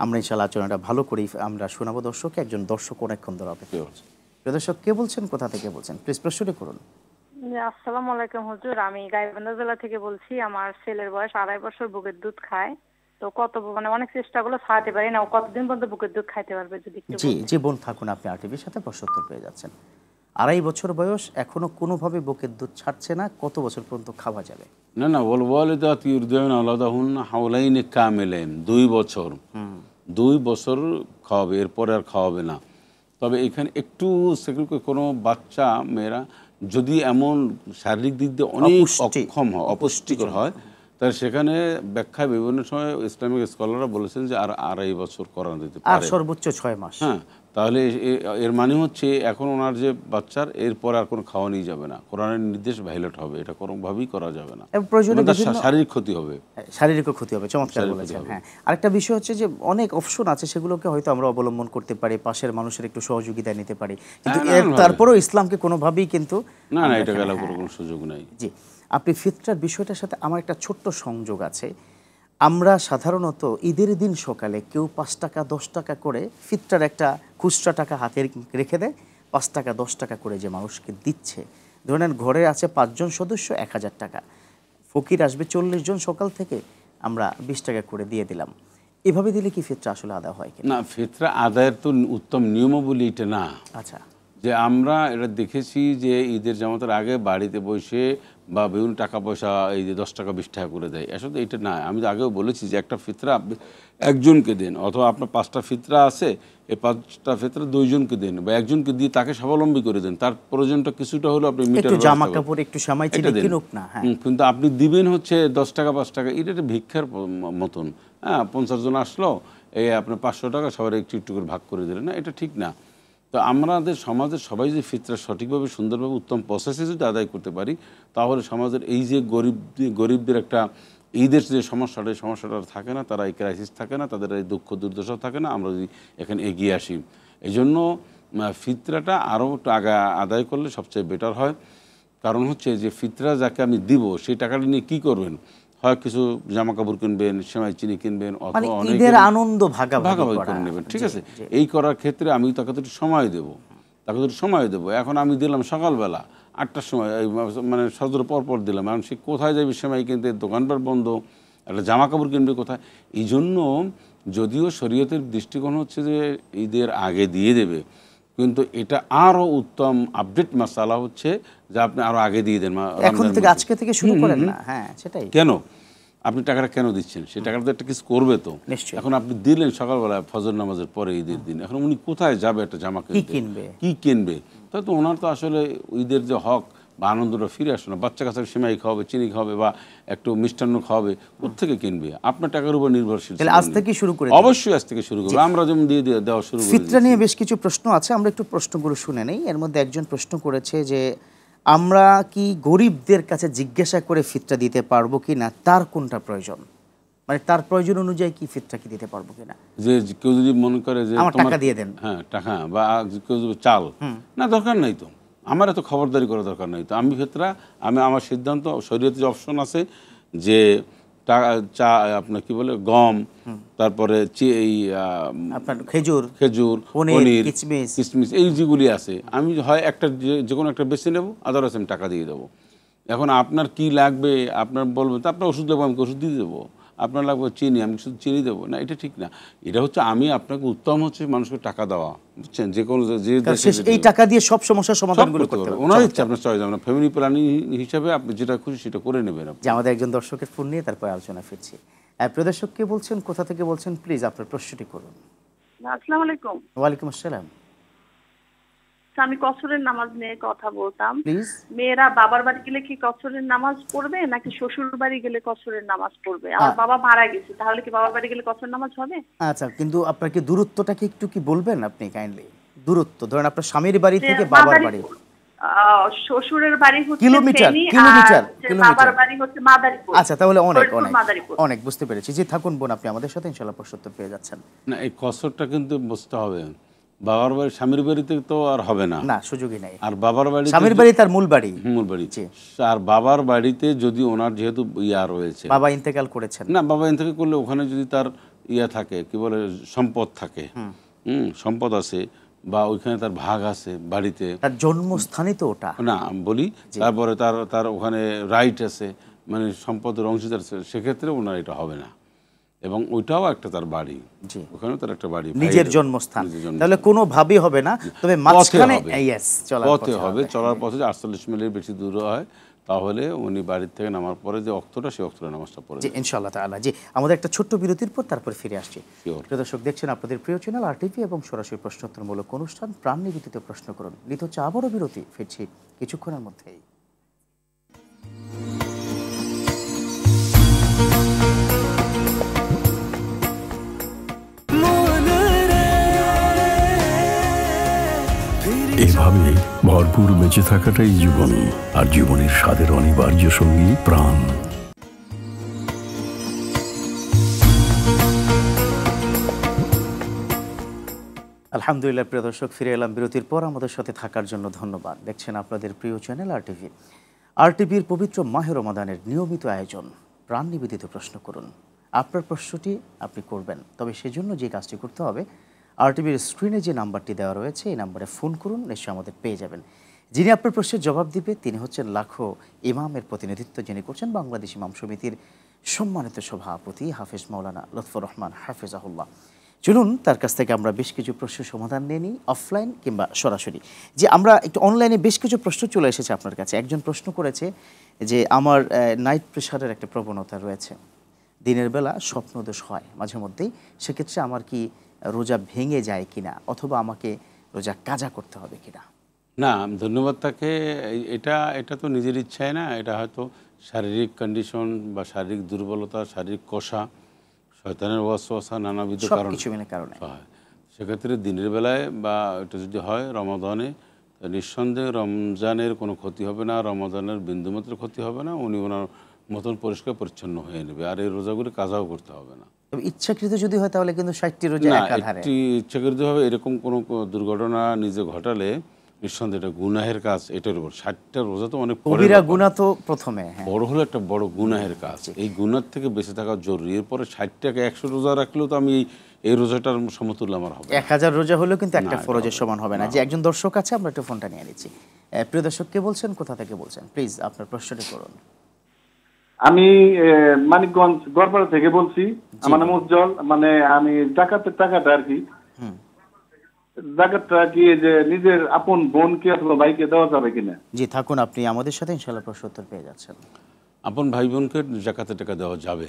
আমরা ইনশাআল্লাহ আলোচনাটা ভালো করেই আমরা শোনাবো দর্শককে। একজন দর্শক অনেকক্ষণ ধরে অপেক্ষা করছে। দর্শক, কে বলছেন, কোথা থেকে বলছেন? প্লিজ প্রশ্নটি করুন। আসসালামু আলাইকুম হুজুর, আমি গাইবান্ধা জেলা থেকে বলছি। আমার ছেলের বয়স 2.5 বছর, বুকের দুধ খায়। তো অনেক চেষ্টা করলো, খাওয়াতে পারি না। কতদিন পর্যন্ত বুকের দুধ খাইতে পারবে যদি একটু? জি বোন, থাকুন, আপনি আরটিভির সাথে প্রশ্ন উত্তর পেয়ে যাচ্ছেন। 2.5 বছর বয়স, এখনো কোনোভাবে বুকের দুধ ছাড়ছে না, কত বছর পর্যন্ত খাওয়া যাবে? না, ওয়ালিদাতু ইরদিউনা আওলাদাহুন্না হাওলাইনি কামিলাইন, 2 বছর, 2 বছর খাওয়াবে, এরপরে আর খাওয়াবে না। তবে এখানে একটু কোনো বাচ্চা মেয়েরা যদি এমন শারীরিক দিক দিয়ে অনেক অক্ষম হয়, অপুষ্টিকর হয়, তাহলে সেখানে ব্যাখ্যায় বিভিন্ন সময় ইসলামিক স্কলাররা বলেছেন যে আর 2.5 বছর করানো যেতে পারে, আর সর্বোচ্চ 6 মাস। হ্যাঁ, তাহলে এর মানে হচ্ছে এখন ওনার যে বাচ্চার এরপর আর কোনো খাওয়া নিয়ে যাবে না, কোরআনের নির্দেশ ভাইলেট হবে, এটা কোনোভাবেই করা যাবে না, শারীরিক ক্ষতি হবে, শারীরিক ক্ষতি হবে। চমৎকার বলেছেন। হ্যাঁ, আরেকটা বিষয় হচ্ছে যে অনেক অপশন আছে, সেগুলোকে হয়তো আমরা অবলম্বন করতে পারি, পাশের মানুষের একটু সহযোগিতা নিতে পারি, কিন্তু তারপরেও ইসলামকে কোনোভাবেই কিন্তু না, এটা গেলে কোনো সুযোগ নাই। জি, আপনি ফিতরার বিষয়টার সাথে আমার একটা ছোট্ট সংযোগ আছে। আমরা সাধারণত ঈদের দিন সকালে কেউ 5 টাকা 10 টাকা করে ফিতরার একটা খুচরা টাকা হাতে রেখে দেয়, 5 টাকা 10 টাকা করে যে মানুষকে দিচ্ছে। ধরেন ঘরে আছে 5 জন সদস্য, 1000 টাকা, ফকির আসবে 40 জন, সকাল থেকে আমরা 20 টাকা করে দিয়ে দিলাম। এভাবে দিলে কি ফিতরা আসলে আদায় হয় কিনা? না, ফিতরা আদায়ের তো উত্তম নিয়মাবলী এটা না। আচ্ছা, যে আমরা এটা দেখেছি যে ঈদের জামাতের আগে বাড়িতে বসে বা বিভিন্ন টাকা পয়সা এই যে 10 টাকা 20 টাকা করে দেয়, আসলে এটা না। আমি তো আগেও বলেছি যে একটা ফিতরা আপনি একজনকে দেন, অথবা আপনার 5টা ফিতরা আছে, এই 5টা ফিতরা 2জনকে দেন বা একজনকে দিয়ে তাকে স্বাবলম্বী করে দেন। তার প্রয়োজনটা কিছুটা হলো আপনি মিটার একটু জামা কাপড় একটু সময় চিনি কিনুক না, হ্যাঁ, কিন্তু আপনি দিবেন হচ্ছে 10 টাকা 5 টাকা, এটা একটা ভিক্ষার মতন। হ্যাঁ, 50 জন আসলো, এই আপনার 500 টাকা সবার একটু একটু করে ভাগ করে দিলেন না, এটা ঠিক না। তো আমাদের সমাজের সবাই যে ফিতরা সঠিকভাবে সুন্দরভাবে উত্তম প্রসেসে যদি আদায় করতে পারি, তাহলে সমাজের এই যে গরিবদের একটা ঈদের যে সমস্যাটা, এই সমস্যাটা থাকে না, তারা এই ক্রাইসিস থাকে না, তাদের এই দুঃখ দুর্দশা থাকে না, আমরা যদি এখানে এগিয়ে আসি। এই জন্য ফিতরাটা আরও একটু আগে আদায় করলে সবচেয়ে বেটার হয়। কারণ হচ্ছে যে ফিতরা যাকে আমি দিব, সেই টাকাটা নিয়ে কী করবেন? হয় কিছু জামা কাপড় কিনবেন, সেমাই চিনি কিনবেন, অথবা অনেক আনন্দ ভাগাভাগি করে নেবেন, ঠিক আছে। এই করার ক্ষেত্রে আমি তাকে তো সময় দেবো, এখন আমি দিলাম সকালবেলা 8টার সময়, মানে সদর পর দিলাম, এখন সে কোথায় যাবে সেমাই কিনতে? দোকানপাট বন্ধ, একটা জামা কাপড় কিনবে কোথায়? এই জন্য যদিও শরীয়তের দৃষ্টিকোণ হচ্ছে যে ঈদের আগে দিয়ে দেবে, কিন্তু এটা আরও উত্তম আপডেট মাসালা হচ্ছে যে আপনি আরও আগে দিয়ে দেন, এখন থেকে আজকে থেকে শুরু করেন না। হ্যাঁ, সেটাই। কেন আপনি টাকাটা কেন দিচ্ছেন? সেই টাকাটা তো একটা কিছু করবে তো। এখন আপনি দিলেন সকালবেলা ফজর নামাজের পরে ঈদের দিন, এখন উনি কোথায় যাবে একটা জামা কিনতে, কি কিনবে? তাই তো ওনার তো আসলে ঈদের যে হক বা আনন্দটা ফিরে আসে না। বাচ্চা কাচ্চাকে সেমাই খাওয়াবে, চিনি খাওয়াবে বা একটু মিষ্টান্ন খাওয়াবে, কোত্থেকে কিনবে? আপনার টাকার উপর নির্ভরশীল। আজ থেকে শুরু করে, অবশ্যই আজ থেকে শুরু করবে, আমরা যেমন দিয়ে দেওয়া শুরু করি। ফিতরা নিয়ে বেশ কিছু প্রশ্ন আছে, আমরা একটু প্রশ্নগুলো শুনে নেই। এর মধ্যে একজন প্রশ্ন করেছে যে আমরা কি গরিবদের কাছে জিজ্ঞাসা করে ফিতরা দিতে পারবো কি না, তার কোনটা প্রয়োজন, মানে তার প্রয়োজন অনুযায়ী কি ফিতরা কি দিতে পারবো কিনা। যে কেউ যদি মনে করে যে আমার টাকা দিয়ে দেন, হ্যাঁ টাকা, বা কেউ যদি চাল না, দরকার নাই তো, আমার এত খবরদারি করা দরকার নাই তো। আমি ফিতরা, আমার সিদ্ধান্ত, শরীয়তে যে অপশন আছে যে চা, আপনার কি বলে, গম, তারপরে এই আপনার খেজুর, পনির, কিশমিশ, এই যেগুলি আছে, আমি হয় একটা যে কোনো একটা বেছে নেবো, আদারওয়াইজ আমি টাকা দিয়ে দেবো। এখন আপনার কি লাগবে, আপনার বলবেন তো, আপনার ওষুধ লাগবে, আমি ওষুধ দিয়ে দেবো, আপনার লাগবে চিনি, আমি শুধু চিনি দেবো না, এটা ঠিক না। এটা হচ্ছে আমি আপনাকে উত্তম হচ্ছে মানুষকে টাকা দেওয়া, বুঝছেন, যে কোনো এই টাকা দিয়ে সব সমস্যার সমাধানগুলো করতে পারবেন। ওনার ইচ্ছা, আপনার চয়েস, আমরা ফ্যামিলি প্ল্যানিং হিসাবে আপনি যেটা খুশি সেটা করে নেবেন। যে আমাদের একজন দর্শকের ফোন নিয়ে তারপর আলোচনা ফিরছি। প্রিয় দর্শক, কে বলছেন, কোথা থেকে বলছেন, প্লিজ আপনার প্রশ্নটি করুন। আসসালামু আলাইকুম। ওয়ালাইকুম আসসালাম। আমি কসরের নামাজ নিয়ে কথা বলতাম। প্লিজ, মেয়েরা বাবার বাড়ি গেলে কি কসরের নামাজ পড়বে নাকি শ্বশুর বাড়ি গেলে কসরের নামাজ পড়বে? আমার বাবা মারা গেছে, তাহলে কি বাবার বাড়ি গেলে কসরের নামাজ হবে? আচ্ছা, কিন্তু আপনার কি দূরত্বটাকে একটু কি বলবেন আপনি কাইন্ডলি? দূরত্ব ধরেন আপনার স্বামীর বাড়ি থেকে বাবার বাড়ি, শ্বশুরের বাড়ি হচ্ছে কিলোমিটার, বাবার বাড়ি হচ্ছে মাদারীপুর। আচ্ছা, তাহলে অনেক বুঝতে পেরেছি। জি, থাকুন বোন, আপনি আমাদের সাথে ইনশাআল্লাহ প্রশ্ন পেয়ে যাচ্ছেন। না, এই কসরটা কিন্তু বুঝতে হবে, বাবার বাড়ি স্বামীর বাড়িতে তো আর হবে না, না, সুযোগই নাই। আর বাবার বাড়ি, স্বামীর বাড়ি তার মূল বাড়ি, আর বাবার বাড়িতে যদি ওনার যেহেতু ইয়া রয়েছে, বাবা ইন্তেকাল করেছেন, না, বাবা ইন্তেকাল করলে ওখানে যদি তার ইয়া থাকে, কি বলে, সম্পদ থাকে, সম্পদ আছে, বা ওইখানে তার ভাগ আছে বাড়িতে, তার জন্মস্থানই তো ওটা না বলি, তারপরে তার ওখানে রাইট আছে, মানে সম্পদের অংশীদার আছে, সেক্ষেত্রে ওনার এটা হবে না। এবং ওইটাও একটা তার বাড়ি, ওখানেও তার একটা বাড়ি, নিজের জন্মস্থান, তাহলে কোনো ভাবেই হবে না। তবে মাঝখানে পথে হবে, চলার পথে 48 মাইলের বেশি দূর হয়, তাহলে উনি বাড়ির থেকে নামার পরে যে অক্তটা, সেই অক্তটা নামাজটা পড়ে, জি ইনশাআল্লাহ তাআলা। জি, আমাদের একটা ছোট্ট বিরতির পর তারপর ফিরে আসছি। প্রিয় দর্শক, দেখছেন আপনাদের প্রিয় চ্যানেল আরটিভি এবং সরাসরি প্রশ্নোত্তরমূলক অনুষ্ঠান প্রাণ নিবেদিত প্রশ্ন করুন। নিত হচ্ছে আবারও বিরতি, ফিরছি কিছুক্ষণের মধ্যেই। এভাবে ভরপুর বেঁচে থাকাটাই জীবন, আর জীবনের স্বাদের অনিবার্য সঙ্গী প্রাণ। আলহামদুলিল্লাহ, প্রিয় দর্শক, ফিরে এলাম বিরতির পর। আমাদের সাথে থাকার জন্য ধন্যবাদ। দেখছেন আপনাদের প্রিয় চ্যানেল আরটিভি। আরটিভির পবিত্র মাহে রমাদানের নিয়মিত আয়োজন প্রাণ নিবেদিত প্রশ্ন করুন। আপনার প্রশ্নটি আপনি করবেন, তবে সেজন্য যে কাজটি করতে হবে, আরটিভির স্ক্রিনে যে নাম্বারটি দেওয়া রয়েছে, এই নাম্বারে ফোন করুন, নিশ্চয়ই আমাদের পেয়ে যাবেন। যিনি আপনার প্রশ্নের জবাব দিবে তিনি হচ্ছেন লাখো ইমামের প্রতিনিধিত্ব যিনি করছেন বাংলাদেশ ইমাম সমিতির সম্মানিত সভাপতি হাফেজ মাওলানা লুৎফর রহমান হাফেজাহুল্লাহ। চলুন তার কাছ থেকে আমরা বেশ কিছু প্রশ্নের সমাধান নিয়ে নিই, অফলাইন কিংবা সরাসরি। যে আমরা একটু অনলাইনে বেশ কিছু প্রশ্ন চলে এসেছে আপনার কাছে। একজন প্রশ্ন করেছে যে আমার নাইট প্রেশারের একটা প্রবণতা রয়েছে, দিনের বেলা স্বপ্নদোষ হয় মাঝে মধ্যেই, সেক্ষেত্রে আমার কি রোজা ভেঙে যায় কিনা, অথবা আমাকে রোজা কাজা করতে হবে কিনা? না, ধন্যবাদ তাকে। এটা তো নিজের ইচ্ছায় না, এটা হয়তো শারীরিক কন্ডিশন বা শারীরিক দুর্বলতা, শারীরিক কষা, শয়তানের ওয়াসওয়াসা, নানাবিধ কারণ হয়। সেক্ষেত্রে দিনের বেলায় বা এটা যদি হয় রমাদানে, নিঃসন্দেহে রমজানের কোনো ক্ষতি হবে না, রমাদানের বিন্দুমাত্র ক্ষতি হবে না, উনি ওনার মতন পরিষ্কার পরিচ্ছন্ন হয়ে নেবে, আর এই রোজাগুলি কাজাও করতে হবে না। ইচ্ছাকৃত যদি হয় তাহলে কিন্তু 60টি রোজা একাধারে। ইচ্ছাকৃতভাবে এরকম কোনো দুর্ঘটনা নিজে ঘটালে নিঃসন্দেহে এটা গুনাহের কাজ। এটার উপর 60টা রোজা তো অনেক কবিরা গুনাহ, তো প্রথমে বড় হলো একটা বড় গুনাহের কাজ। এই গুনাহ থেকে বেঁচে থাকা জরুরি। এরপরে 60টাকে 100 রোজা রাখলেও তো আমি এই রোজাটার সমতুল্য আমার হবে। 1000 রোজা হলেও কিন্তু একটা ফরজের সমান হবে না। যে একজন দর্শক আছে, আমরা একটু ফোনটা নিয়ে নিচ্ছি। প্রিয় দর্শক, কে বলছেন, কোথা থেকে বলছেন? প্লিজ আপনার প্রশ্নটি করুন। আমি মানিকগঞ্জ গড়পাড়া থেকে বলছি। আমার নাম উজ্জ্বল। মানে আমি জাকাতের টাকাটা আর কি, জাকাতটা কি যে নিজের আপন বোনকে অথবা ভাইকে দেওয়া যাবে কিনা? জি, থাকুন আপনি আমাদের সাথে, ইনশাআল্লাহ প্রশ্ন উত্তর পেয়ে যাচ্ছেন। আপন ভাই বোনকে জাকাতের টাকা দেওয়া যাবে,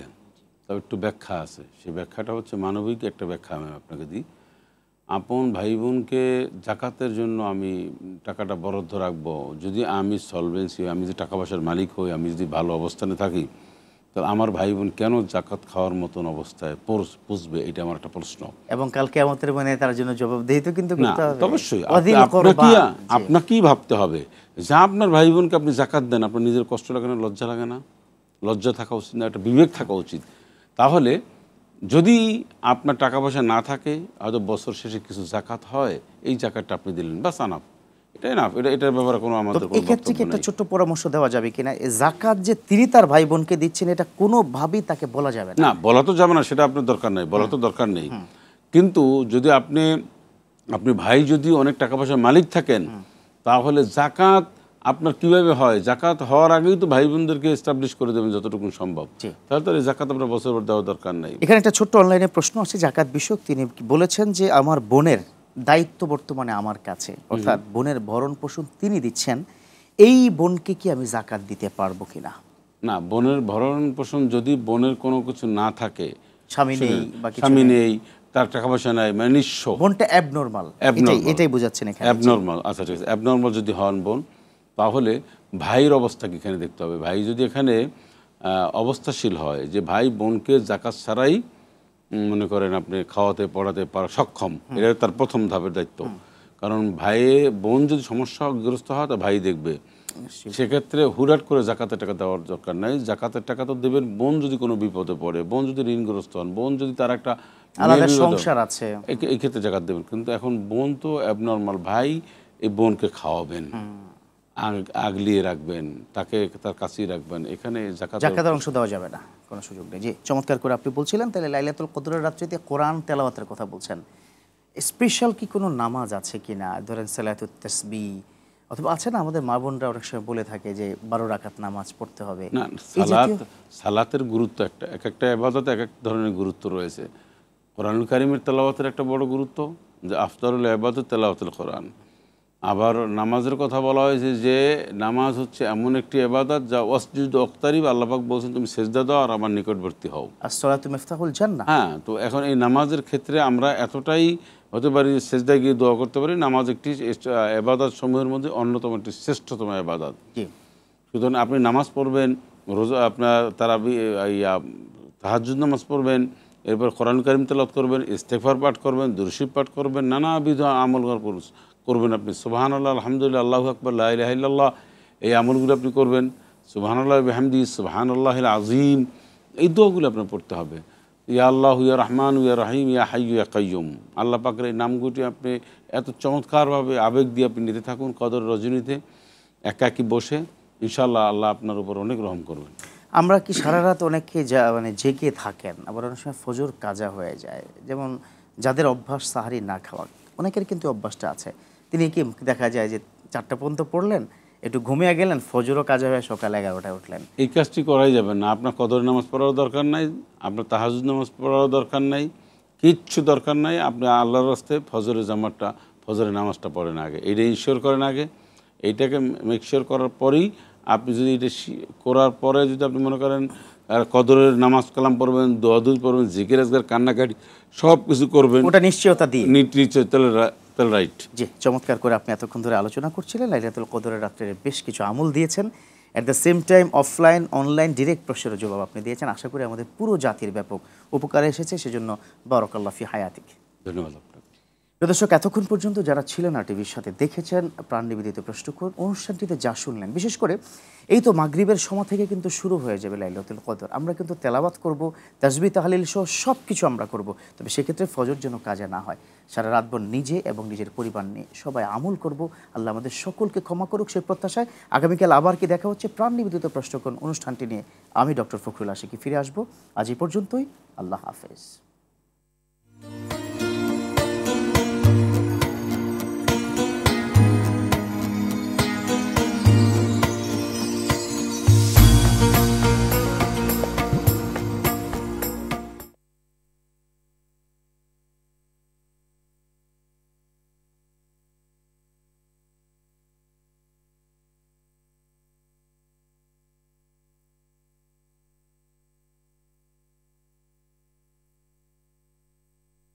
তবে একটু ব্যাখ্যা আছে। সেই ব্যাখ্যাটা হচ্ছে মানবিক একটা ব্যাখ্যা আমি আপনাকে দিই। আপন ভাই বোনকে জাকাতের জন্য আমি টাকাটা বরাদ্দ রাখবো যদি আমি সলভেন্সি, আমি যদি টাকা পয়সার মালিক হই, আমি যদি ভালো অবস্থানে থাকি, তাহলে আমার ভাই বোন কেন জাকাত খাওয়ার মতন অবস্থায় পুষবে, এটা আমার একটা প্রশ্ন। এবং কাল কিয়ামতের মানে তার জন্য জবাবদিহি তো কিন্তু করতে হবে। অবশ্যই আপনাকেই ভাবতে হবে যে আপনার ভাই বোনকে আপনি জাকাত দেন, আপনার নিজের কষ্ট লাগে না, লজ্জা লাগে না? লজ্জা থাকা উচিত না, একটা বিবেক থাকা উচিত। তাহলে যদি আপনার টাকা পয়সা না থাকে, হয়তো বছর শেষে কিছু জাকাত হয়, এই জাকাতটা আপনি দিলেন, বাস আনাফ। এটাই না, এটার ব্যাপারে কোনো আমাদের কোনো এক্ষেত্রে কি একটা ছোট্ট পরামর্শ দেওয়া যাবে কিনা? জাকাত যে তিনি তার ভাই বোনকে দিচ্ছেন, এটা কোনোভাবেই তাকে বলা যাবে না। না, বলা তো যাবে না, সেটা আপনার দরকার নেই, বলা তো দরকার নেই। কিন্তু যদি আপনি ভাই যদি অনেক টাকা পয়সার মালিক থাকেন, তাহলে জাকাত আপনার কিভাবে হয়? জাকাত হওয়ার আগেই তো ভাই বোনদেরকে এস্টাবলিশ করে দেবেন যতটুকু সম্ভব। তাহলে তো এই জাকাত আপনার বছর পর দেওয়ার দরকার নেই। এখানে একটা ছোট্ট অনলাইনে প্রশ্ন আছে জাকাত বিষয়ক। তিনি বলেছেন যে আমার বোনের দায়িত্ব বর্তমানে আমার কাছে, অর্থাৎ বোনের ভরণ পোষণ তিনি দিচ্ছেন, এই বোনকে কি আমি জাকাত দিতে পারবো কিনা? না, বোনের ভরণ পোষণ যদি বোনের কোনো কিছু না থাকে, স্বামী নেই, তার টাকা পয়সা নাই, মানে নিঃস্ব, বোনটা অ্যাবনর্মাল, এটাই বোঝাচ্ছেন এখানে। অ্যাবনর্মাল, আচ্ছা ঠিক আছে, অ্যাবনর্মাল যদি হন বোন, তাহলে ভাইয়ের অবস্থাকে এখানে দেখতে হবে। ভাই যদি এখানে অবস্থাশীল হয় যে ভাই বোনকে জাকাত ছাড়াই মনে করেন আপনি খাওয়াতে পড়াতে পারা সক্ষম, এটা তার প্রথম ধাপের দায়িত্ব। কারণ বোন যদি সমস্যাগ্রস্ত হয়, তা ভাই দেখবে। সেক্ষেত্রে হুটহাট করে জাকাতের টাকা দেওয়ার দরকার নাই। জাকাতের টাকা তো দেবেন বোন যদি কোনো বিপদে পড়ে, বোন যদি ঋণগ্রস্ত হন, বোন যদি তার একটা আলাদা সংসার আছে, এই ক্ষেত্রে জাকাত দেবেন। কিন্তু এখন বোন তো অ্যাবনর্মাল, ভাই এই বোনকে খাওয়াবেন, আগলিয়ে রাখবেন, তাকে তার কাছেই রাখবেন, এখানে জাকাতের অংশ দেওয়া যাবে না, কোনো সুযোগ নেই। জি, চমৎকার করে আপনি বলছিলেন। তাহলে লাইলাতুল কদরের রাত্রিতে কোরআন তেলাওয়াতের কথা বলছেন, স্পেশাল কি কোনো নামাজ আছে কিনা? ধরেন সালাতুত তাসবিহ, অথবা আছে না আমাদের মা বোনরা অনেক সময় বলে থাকে যে 12 রাকাত নামাজ পড়তে হবে। না, সালাতের গুরুত্ব এক একটা ইবাদতে এক এক ধরনের গুরুত্ব রয়েছে। কোরআনুল কারীমের তেলাওয়াতের একটা বড় গুরুত্ব, যে আফদালুল ইবাদত তেলাওয়াতুল কোরআন। আবার নামাজের কথা বলা হয়েছে যে নামাজ হচ্ছে এমন একটি ইবাদত যা ওয়াসজুদ ওয়াক্তারিব, আল্লাহ পাক বলেছেন তুমি সিজদা দাও আর আমার নিকটবর্তী হও। as-salatu মিফতাহুল জান্নাহ। হ্যাঁ, তো এখন এই নামাজের ক্ষেত্রে আমরা এতটাই হতে পারি সিজদায় গিয়ে দোয়া করতে পারি। নামাজ একটি ইবাদত সমূহের মধ্যে অন্যতম একটি শ্রেষ্ঠতম ইবাদত। সুতরাং আপনি নামাজ পড়বেন, রোজা আপনার তাহাজ্জুদ নামাজ পড়বেন, এরপর কোরআন কারীম তেলাওয়াত করবেন, ইস্তেগফার পাঠ করবেন, দুরূদ শরীফ পাঠ করবেন, নানাবিধ আমল করবেন। আপনি সুবহানাল্লাহ, আলহামদুলিল্লাহ, আল্লাহু আকবার, লা ইলাহা ইল্লাল্লাহ, এই আমলগুলো আপনি করবেন। সুবহানাল্লাহি ওয়া বিহামদিহি, সুবহানাল্লাহিল আযীম, এই দোয়াগুলো আপনার পড়তে হবে। ইয়া আল্লাহু ইয়া রহমান ইয়া রহিম ইয়া হাইয়্যু ইয়া কাইয়্যুম, আল্লাহ পাকের এই নামগুলি আপনি এত চমৎকারভাবে আবেগ দিয়ে আপনি নিতে থাকুন। কদর রজনীতে একাকি বসে, ইনশাআল্লাহ আল্লাহ আপনার উপর অনেক রহম করবেন। আমরা কি সারা রাত অনেকে মানে জেগে থাকেন, আবার অনেক সময় ফজর কাজা হয়ে যায়। যেমন যাদের অভ্যাস সাহারি না খাওয়া, অনেকের কিন্তু অভ্যাসটা আছে, তিনি কি দেখা যায় যে 4টা পর্যন্ত পড়লেন, একটু ঘুমিয়ে গেলেন, ফজরও কাজা হয়ে সকাল 11টায় উঠলেন। এই কাজটি করাই যাবে না। আপনার কদর নামাজ পড়ারও দরকার নাই, আপনার তাহাজ্জুদ নামাজ পড়ারও দরকার নাই, কিচ্ছু দরকার নাই। আপনি আল্লাহর রাস্তায় ফজরের নামাজটা পড়েন আগে, এটা ইনশিওর করেন আগে। এইটাকে মেকশিওর করার পরেই আপনি যদি এটা করার পরে যদি আপনি মনে করেন কদরের নামাজ কালাম পড়বেন, দোয়া দুরূদ পড়বেন, জিকির আজকার, কান্নাকাটি সব কিছু করবেন, ওটা নিশ্চয়তা দিয়ে তাহলে রাইট। জি, চমৎকার করে আপনি এতক্ষণ ধরে আলোচনা করছিলেন। লাইলাতুল কদরের রাত্রে বেশ কিছু আমল দিয়েছেন, at the same time offline online direct প্রশ্নের জবাব আপনি দিয়েছেন। আশা করি আমাদের পুরো জাতির ব্যাপক উপকারে এসেছে, সেজন্য বারাকাল্লাহু ফি হায়াতিক। ধন্যবাদ। দর্শক, এতক্ষণ পর্যন্ত যারা ছিলেন আর টিভির সাথে দেখেছেন প্রাণ নিবেদিত প্রশ্ন অনুষ্ঠানটিতে যা শুনলেন, বিশেষ করে এই তো মাগরিবের সময় থেকে কিন্তু শুরু হয়ে যাবে লাইলাতুল কদর। আমরা কিন্তু তেলাওয়াত করব, তাসবিহ তাহলিল সহ সব কিছু আমরা করব, তবে সেক্ষেত্রে ফজর যেন কাজে না হয়। সারা রাতভর নিজে এবং নিজের পরিবার নিয়ে সবাই আমল করব। আল্লাহ আমাদের সকলকে ক্ষমা করুক সেই প্রত্যাশায় আগামীকাল আবার কি দেখা হচ্ছে প্রাণ নিবেদিত প্রশ্ন অনুষ্ঠানটি নিয়ে। আমি ডক্টর ফখরুল আশিকি ফিরে আসবো। আজ এই পর্যন্তই। আল্লাহ হাফেজ।